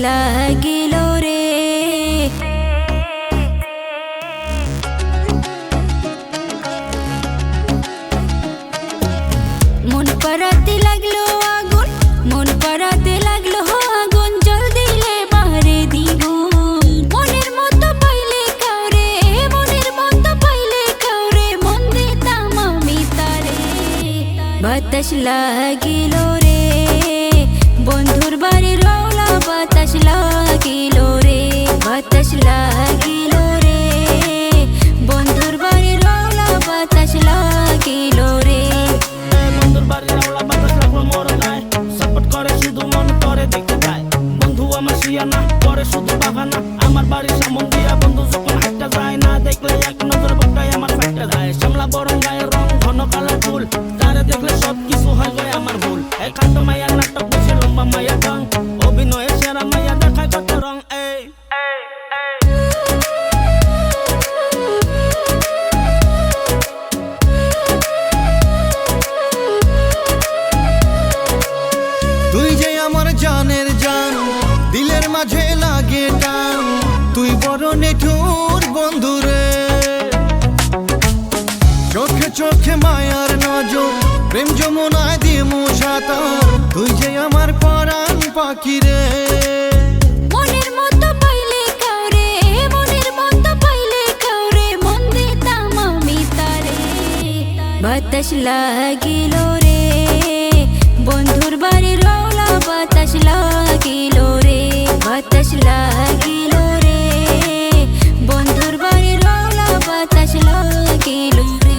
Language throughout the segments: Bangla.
লাগিল রে। মন পাড়াতে লাগলো আগুন, মন পাড়াতে লাগলো আগুন, জল দিলে বাহারে দ্বিগুণ। মনের মতো পাইলে কাউরে, মনের মতো পাইলে কাউরে, মন দিতাম আমি তারে। বাতাস লাগিল রে, বন্ধুর বাড়ি রওলা বাতাস লাগিল রে, বাতাস লাগিল রে, বন্ধুর বাড়ি রওলা বাতাস লাগিল রে। বন্ধুর বাড়ি রওলা বাতাস লাগলো মরলায়, সাপোর্ট করে শুধু মন করে দেখতে যায়। বন্ধু আমার শিয়ানা করে শুধু বাগানা, আমার বাড়ির সামন দিয়া বন্ধু যখন হাঁটতে যায়, না দেখলে এক নজর বটায় আমার ফাইটে যায়। শ্যামলা বরং গায়ের রং ঘন কালার ফুল, তারে দেখলে সব কিছু হয় যায় আমার ভুল। একান্ত মায়ার নাটক বসে লম্বা মায়া গান, অভিনয়ের সেরা মায়া দেখায় কত রং। তুই যে আমার জানের জান, দিলের মাঝে লাগে টান, তুই বড় নিঠুর বন্ধুরে। চোখে চোখে মায়ার নজর, প্রেম যমুনায় দিয়ে সাঁতার, তুই যে আমার পরাণ পাখি রে। মনের মতো পাইলে কাউরে, মনের মতো পাইলে কাউরে, মন দিতাম আমি তারে। বাতাস লাগিল রে, বন্ধুর বাড়ি রওলা বাতাস লাগিল রে, বাতাস লাগিল রে, বন্ধুর বাড়ি রওলা বাতাস লাগিল রে।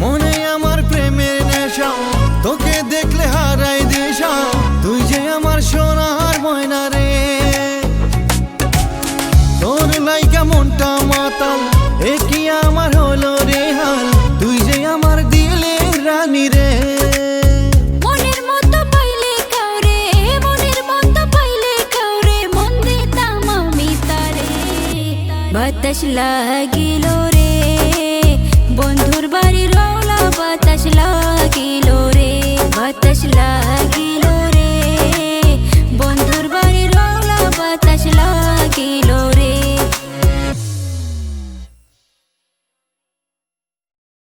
মনে আমার প্রেমের নেশা, তোকে দেখলে হারাই দিশা, তুই যে আমার সোনার ময়না রে। তোর লাইকা মনটা মাতাল, একই আমার হলো রে হাল, তুই যে আমার দিলের রানী রে। মনের মতো পাইলে কাউরে, মনের মতো পাইলে কাউরে, মন দিতাম আমি তারে। বাতাস লাগিল রে, বন্ধুর বাড়ি রওলা বাতাস লাগিল রে, বাতাস লাগিল